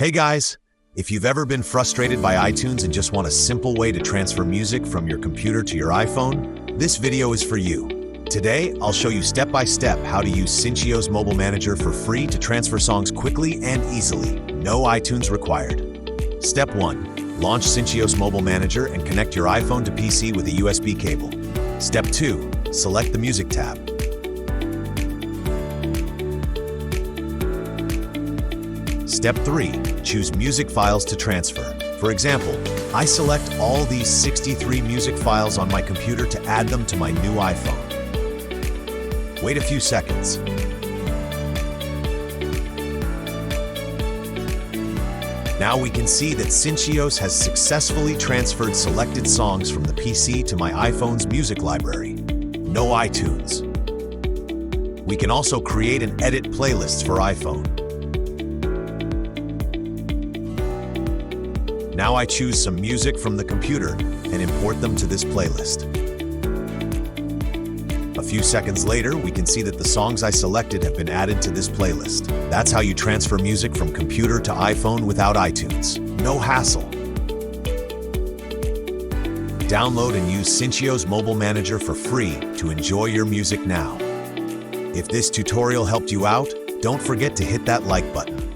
Hey guys, if you've ever been frustrated by iTunes and just want a simple way to transfer music from your computer to your iPhone, this video is for you. Today, I'll show you step-by-step how to use Syncios Mobile Manager for free to transfer songs quickly and easily. No iTunes required. Step 1. Launch Syncios Mobile Manager and connect your iPhone to PC with a USB cable. Step 2. Select the Music tab. Step 3. Choose music files to transfer. For example, I select all these 63 music files on my computer to add them to my new iPhone. Wait a few seconds. Now we can see that Syncios has successfully transferred selected songs from the PC to my iPhone's music library. No iTunes. We can also create and edit playlists for iPhone. Now I choose some music from the computer and import them to this playlist. A few seconds later, we can see that the songs I selected have been added to this playlist. That's how you transfer music from computer to iPhone without iTunes. No hassle. Download and use Syncios Mobile Manager for free to enjoy your music now. If this tutorial helped you out, don't forget to hit that like button.